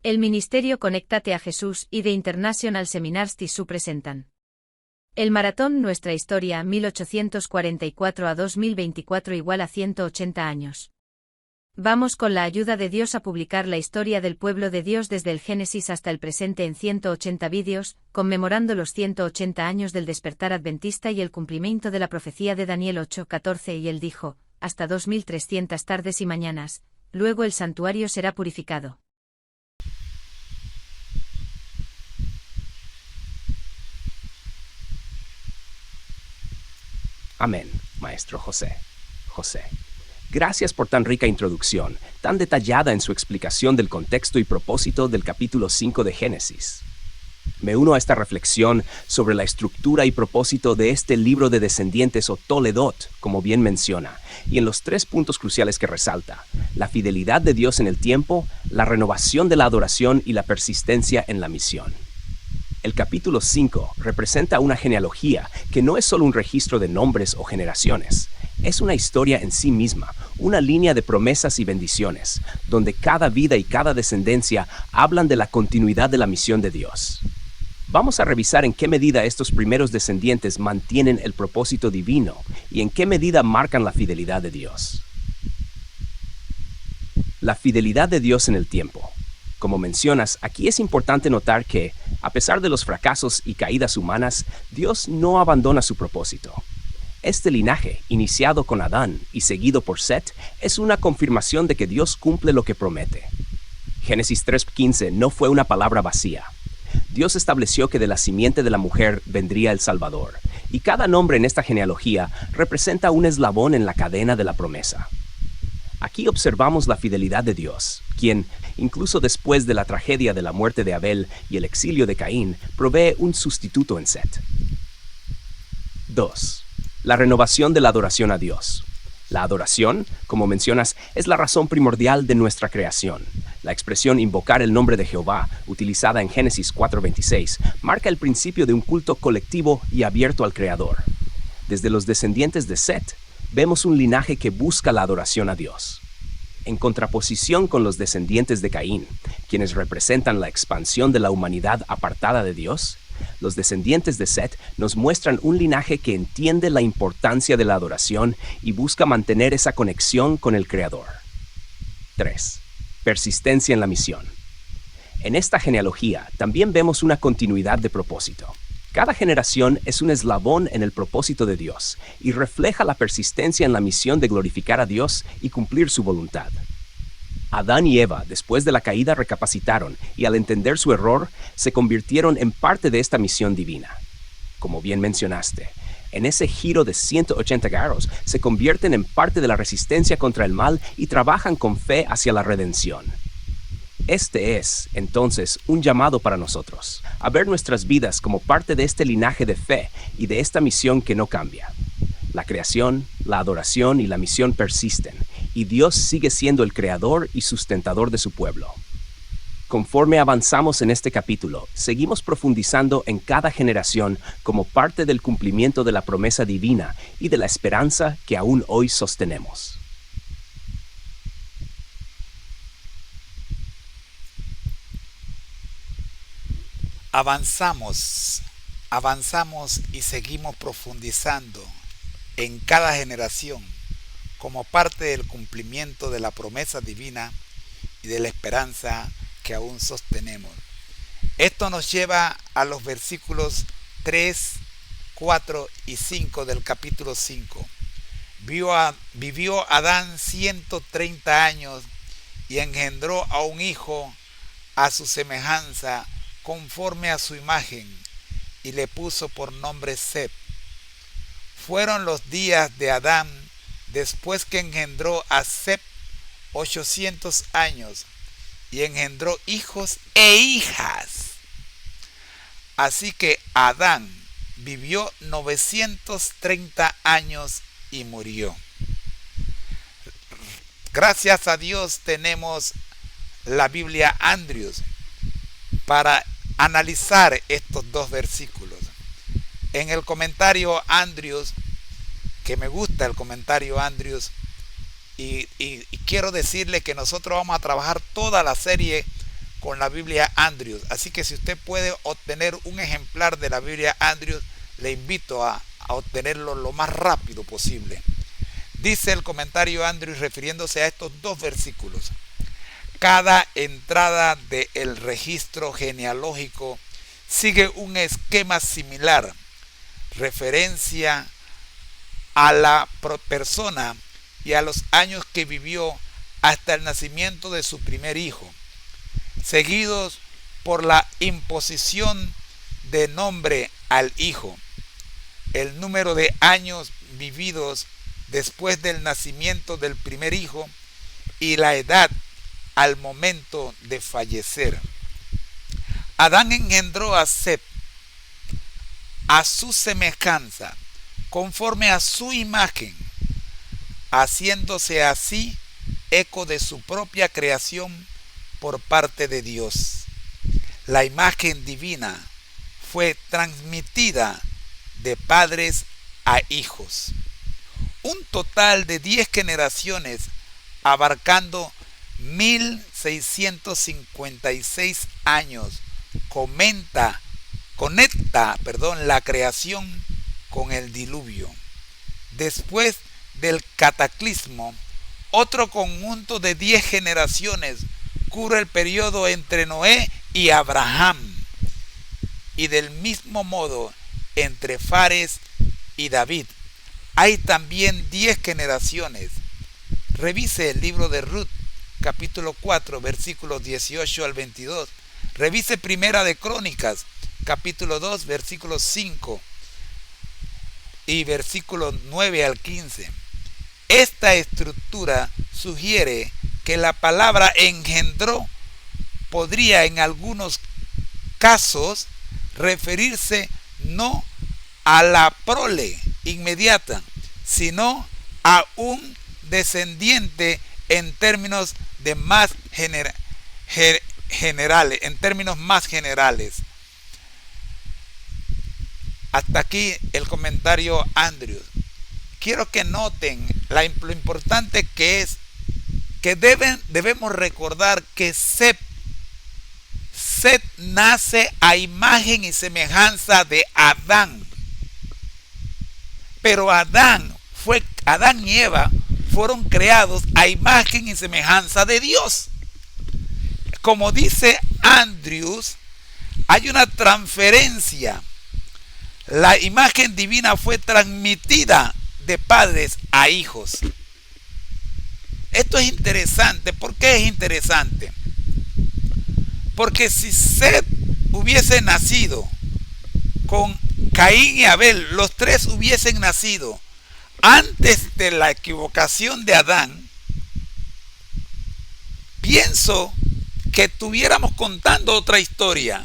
El Ministerio Conéctate a Jesús y The International Seminars TISU presentan el maratón Nuestra Historia 1844 a 2024 igual a 180 años. Vamos con la ayuda de Dios a publicar la historia del pueblo de Dios desde el Génesis hasta el presente en 180 vídeos, conmemorando los 180 años del despertar adventista y el cumplimiento de la profecía de Daniel 8:14 y él dijo, hasta 2300 tardes y mañanas, luego el santuario será purificado. Amén, Maestro José. Gracias por tan rica introducción, tan detallada en su explicación del contexto y propósito del capítulo 5 de Génesis. Me uno a esta reflexión sobre la estructura y propósito de este libro de descendientes o Toledot, como bien menciona, y en los 3 puntos cruciales que resalta: la fidelidad de Dios en el tiempo, la renovación de la adoración y la persistencia en la misión. El capítulo 5 representa una genealogía que no es solo un registro de nombres o generaciones. Es una historia en sí misma, una línea de promesas y bendiciones, donde cada vida y cada descendencia hablan de la continuidad de la misión de Dios. Vamos a revisar en qué medida estos primeros descendientes mantienen el propósito divino y en qué medida marcan la fidelidad de Dios. La fidelidad de Dios en el tiempo. Como mencionas, aquí es importante notar que, a pesar de los fracasos y caídas humanas, Dios no abandona su propósito. Este linaje, iniciado con Adán y seguido por Set, es una confirmación de que Dios cumple lo que promete. Génesis 3:15 no fue una palabra vacía. Dios estableció que de la simiente de la mujer vendría el Salvador, y cada nombre en esta genealogía representa un eslabón en la cadena de la promesa. Aquí observamos la fidelidad de Dios, quien, incluso después de la tragedia de la muerte de Abel y el exilio de Caín, provee un sustituto en Set. 2. La renovación de la adoración a Dios. La adoración, como mencionas, es la razón primordial de nuestra creación. La expresión invocar el nombre de Jehová, utilizada en Génesis 4:26, marca el principio de un culto colectivo y abierto al Creador. Desde los descendientes de Set, vemos un linaje que busca la adoración a Dios. En contraposición con los descendientes de Caín, quienes representan la expansión de la humanidad apartada de Dios, los descendientes de Set nos muestran un linaje que entiende la importancia de la adoración y busca mantener esa conexión con el Creador. 3. Persistencia en la misión. En esta genealogía también vemos una continuidad de propósito. Cada generación es un eslabón en el propósito de Dios y refleja la persistencia en la misión de glorificar a Dios y cumplir su voluntad. Adán y Eva, después de la caída, recapacitaron y al entender su error, se convirtieron en parte de esta misión divina. Como bien mencionaste, en ese giro de 180 grados, se convierten en parte de la resistencia contra el mal y trabajan con fe hacia la redención. Este es, entonces, un llamado para nosotros, a ver nuestras vidas como parte de este linaje de fe y de esta misión que no cambia. La creación, la adoración y la misión persisten, y Dios sigue siendo el creador y sustentador de su pueblo. Conforme avanzamos en este capítulo, seguimos profundizando en cada generación como parte del cumplimiento de la promesa divina y de la esperanza que aún hoy sostenemos. Avanzamos y seguimos profundizando en cada generación como parte del cumplimiento de la promesa divina y de la esperanza que aún sostenemos. Esto nos lleva a los versículos 3, 4 y 5 del capítulo 5. Vivió Adán 130 años y engendró a un hijo a su semejanza, conforme a su imagen, y le puso por nombre Set. Fueron los días de Adán después que engendró a Set 800 años y engendró hijos e hijas. Así que Adán vivió 930 años y murió. Gracias a Dios tenemos la Biblia Andrews para analizar estos 2 versículos. En el comentario Andrews, que me gusta el comentario Andrews, y quiero decirle que nosotros vamos a trabajar toda la serie con la Biblia Andrews. Así que si usted puede obtener un ejemplar de la Biblia Andrews, le invito a obtenerlo lo más rápido posible. Dice el comentario Andrews refiriéndose a estos dos versículos: cada entrada del registro genealógico sigue un esquema similar, referencia a la persona y a los años que vivió hasta el nacimiento de su primer hijo, seguidos por la imposición de nombre al hijo, el número de años vividos después del nacimiento del primer hijo y la edad al momento de fallecer. Adán engendró a Set a su semejanza, conforme a su imagen, haciéndose así eco de su propia creación por parte de Dios. La imagen divina fue transmitida de padres a hijos. Un total de 10 generaciones abarcando 1656 años conecta la creación con el diluvio. Después del cataclismo, otro conjunto de 10 generaciones cubre el periodo entre Noé y Abraham, y del mismo modo entre Fares y David. Hay también 10 generaciones. Revise el libro de Ruth, capítulo 4, versículos 18 al 22. Revise Primera de Crónicas, capítulo 2, versículos 5 y versículos 9 al 15. Esta estructura sugiere que la palabra engendró podría en algunos casos referirse no a la prole inmediata, sino a un descendiente en términos más generales. Hasta aquí el comentario Andrews. Quiero que noten lo importante que es que debemos recordar que Set nace a imagen y semejanza de Adán. Pero Adán y Eva fueron creados a imagen y semejanza de Dios. Como dice Andrews, hay una transferencia. La imagen divina fue transmitida de padres a hijos. Esto es interesante. ¿Por qué es interesante? Porque si Set hubiese nacido con Caín y Abel, los tres hubiesen nacido antes de la equivocación de Adán, pienso que estuviéramos contando otra historia.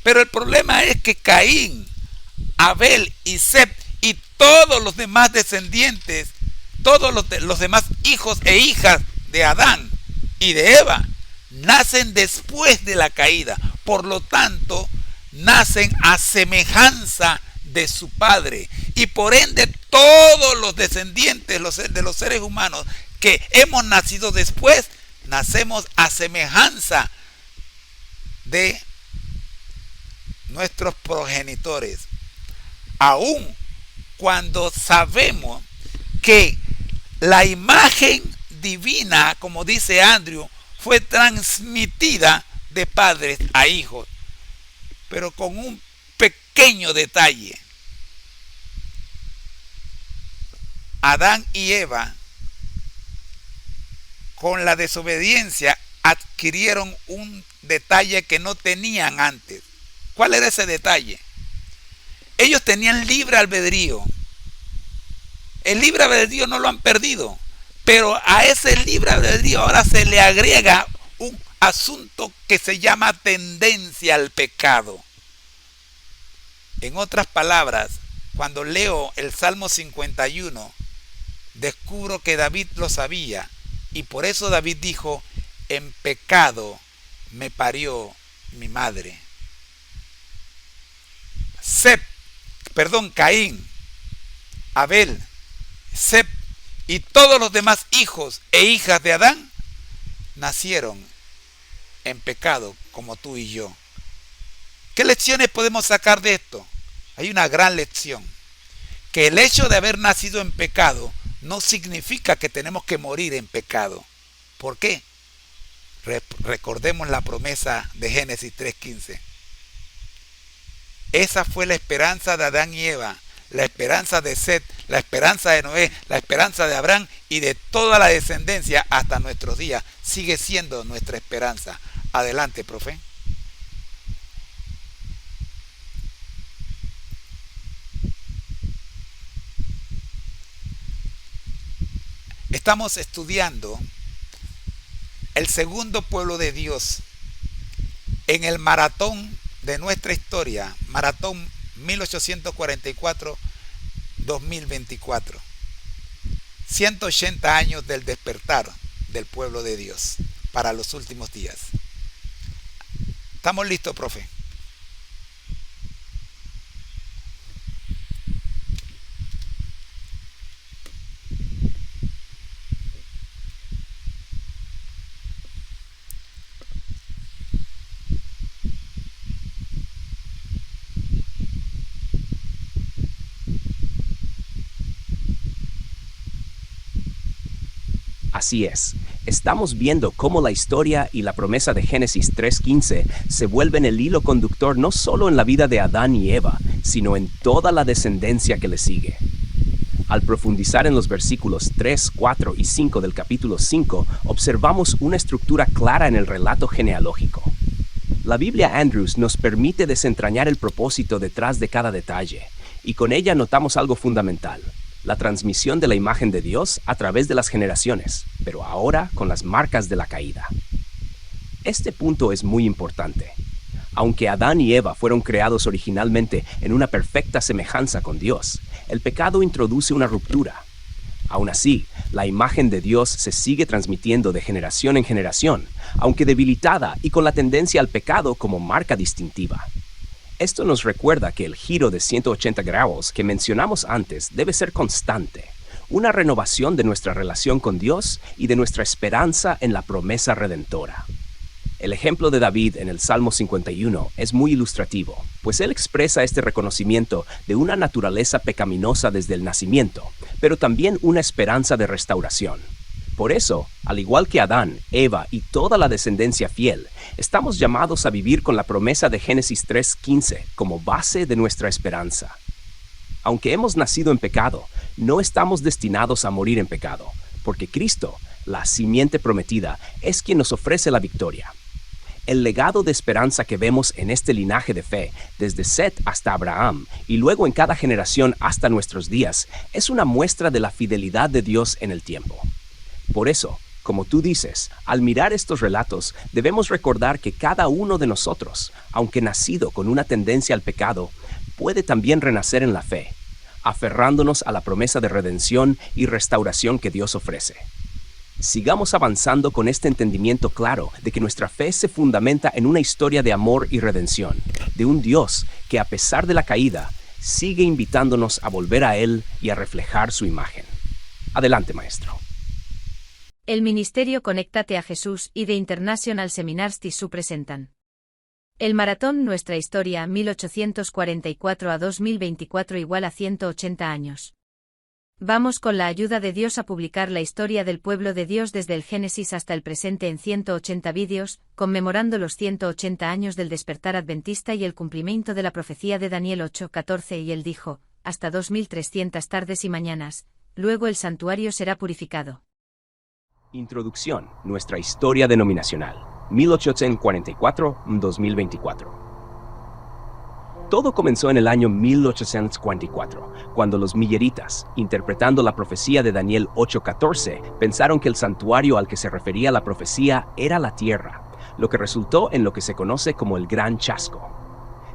Pero el problema es que Caín, Abel y Set y todos los demás descendientes, todos los demás hijos e hijas de Adán y de Eva, nacen después de la caída. Por lo tanto, nacen a semejanza de su padre. Y por ende, todos los descendientes de los seres humanos que hemos nacido después, nacemos a semejanza de nuestros progenitores. Aun cuando sabemos que la imagen divina, como dice Andrew, fue transmitida de padres a hijos, pero con un pequeño detalle. Adán y Eva, con la desobediencia, adquirieron un detalle que no tenían antes. ¿Cuál era ese detalle? Ellos tenían libre albedrío. El libre albedrío no lo han perdido, pero a ese libre albedrío ahora se le agrega un asunto que se llama tendencia al pecado. En otras palabras, cuando leo el Salmo 51, descubro que David lo sabía, y por eso David dijo: en pecado me parió mi madre. Caín, Abel, Set y todos los demás hijos e hijas de Adán nacieron en pecado como tú y yo. ¿Qué lecciones podemos sacar de esto? Hay una gran lección, que el hecho de haber nacido en pecado no significa que tenemos que morir en pecado. ¿Por qué? Recordemos la promesa de Génesis 3:15. Esa fue la esperanza de Adán y Eva, la esperanza de Set, la esperanza de Noé, la esperanza de Abraham y de toda la descendencia hasta nuestros días. Sigue siendo nuestra esperanza. Adelante, profe. Estamos estudiando el segundo pueblo de Dios en el maratón de nuestra historia, maratón 1844-2024. 180 años del despertar del pueblo de Dios para los últimos días. ¿Estamos listos, profe? Así es, estamos viendo cómo la historia y la promesa de Génesis 3:15 se vuelven el hilo conductor no solo en la vida de Adán y Eva, sino en toda la descendencia que le sigue. Al profundizar en los versículos 3, 4 y 5 del capítulo 5, observamos una estructura clara en el relato genealógico. La Biblia Andrews nos permite desentrañar el propósito detrás de cada detalle, y con ella notamos algo fundamental: la transmisión de la imagen de Dios a través de las generaciones, pero ahora con las marcas de la caída. Este punto es muy importante. Aunque Adán y Eva fueron creados originalmente en una perfecta semejanza con Dios, el pecado introduce una ruptura. Aún así, la imagen de Dios se sigue transmitiendo de generación en generación, aunque debilitada y con la tendencia al pecado como marca distintiva. Esto nos recuerda que el giro de 180 grados que mencionamos antes debe ser constante, una renovación de nuestra relación con Dios y de nuestra esperanza en la promesa redentora. El ejemplo de David en el Salmo 51 es muy ilustrativo, pues él expresa este reconocimiento de una naturaleza pecaminosa desde el nacimiento, pero también una esperanza de restauración. Por eso, al igual que Adán, Eva y toda la descendencia fiel, estamos llamados a vivir con la promesa de Génesis 3:15 como base de nuestra esperanza. Aunque hemos nacido en pecado, no estamos destinados a morir en pecado, porque Cristo, la simiente prometida, es quien nos ofrece la victoria. El legado de esperanza que vemos en este linaje de fe, desde Set hasta Abraham y luego en cada generación hasta nuestros días, es una muestra de la fidelidad de Dios en el tiempo. Por eso, como tú dices, al mirar estos relatos, debemos recordar que cada uno de nosotros, aunque nacido con una tendencia al pecado, puede también renacer en la fe, aferrándonos a la promesa de redención y restauración que Dios ofrece. Sigamos avanzando con este entendimiento claro de que nuestra fe se fundamenta en una historia de amor y redención, de un Dios que, a pesar de la caída, sigue invitándonos a volver a Él y a reflejar su imagen. Adelante, maestro. El Ministerio Conéctate a Jesús y The International Seminars TSU presentan el maratón Nuestra Historia 1844 a 2024 igual a 180 años. Vamos con la ayuda de Dios a publicar la historia del pueblo de Dios desde el Génesis hasta el presente en 180 vídeos, conmemorando los 180 años del despertar adventista y el cumplimiento de la profecía de Daniel 8:14 y él dijo, hasta 2300 tardes y mañanas, luego el santuario será purificado. Introducción, nuestra historia denominacional, 1844-2024. Todo comenzó en el año 1844, cuando los milleritas, interpretando la profecía de Daniel 8:14, pensaron que el santuario al que se refería la profecía era la tierra, lo que resultó en lo que se conoce como el Gran Chasco.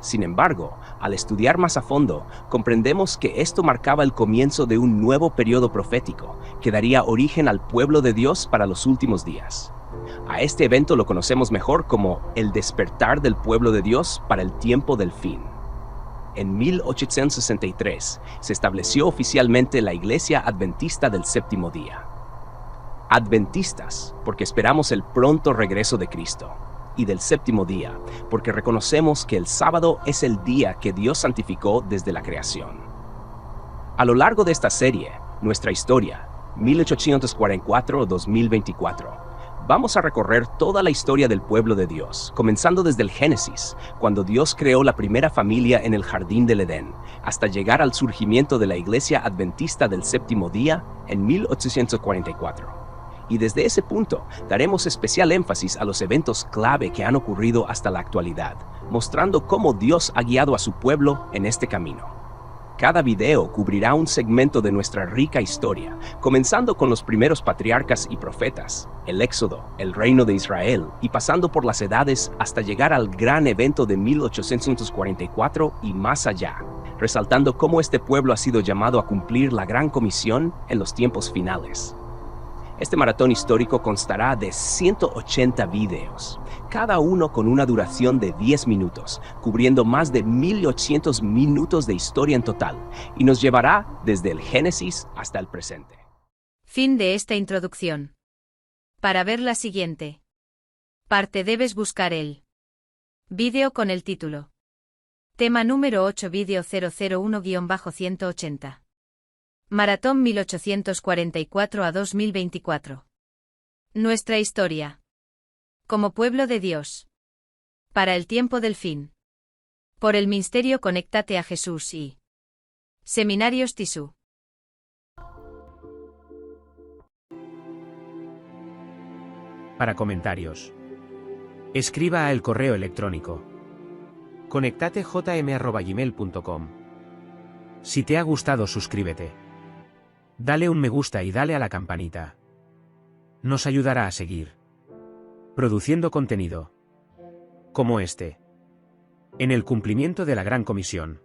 Sin embargo, al estudiar más a fondo, comprendemos que esto marcaba el comienzo de un nuevo periodo profético, que daría origen al pueblo de Dios para los últimos días. A este evento lo conocemos mejor como el despertar del pueblo de Dios para el tiempo del fin. En 1863 se estableció oficialmente la Iglesia Adventista del Séptimo Día. Adventistas, porque esperamos el pronto regreso de Cristo. y del séptimo día, porque reconocemos que el sábado es el día que Dios santificó desde la creación. A lo largo de esta serie, nuestra historia, 1844-2024, vamos a recorrer toda la historia del pueblo de Dios, comenzando desde el Génesis, cuando Dios creó la primera familia en el jardín del Edén, hasta llegar al surgimiento de la Iglesia Adventista del Séptimo Día en 1844. Y desde ese punto daremos especial énfasis a los eventos clave que han ocurrido hasta la actualidad, mostrando cómo Dios ha guiado a su pueblo en este camino. Cada video cubrirá un segmento de nuestra rica historia, comenzando con los primeros patriarcas y profetas, el Éxodo, el reino de Israel, y pasando por las edades hasta llegar al gran evento de 1844 y más allá, resaltando cómo este pueblo ha sido llamado a cumplir la gran comisión en los tiempos finales. Este maratón histórico constará de 180 videos, cada uno con una duración de 10 minutos, cubriendo más de 1800 minutos de historia en total, y nos llevará desde el Génesis hasta el presente. Fin de esta introducción. Para ver la siguiente parte debes buscar el vídeo con el título. Tema número 8, vídeo 001-180. Maratón 1844 a 2024. Nuestra historia. Como pueblo de Dios. Para el tiempo del fin. Por el ministerio Conéctate a Jesús y Seminarios Tisú. Para comentarios, escriba al correo electrónico conectatejm@gmail.com. Si te ha gustado, suscríbete. Dale un me gusta y dale a la campanita. Nos ayudará a seguir produciendo contenido como este, en el cumplimiento de la Gran Comisión.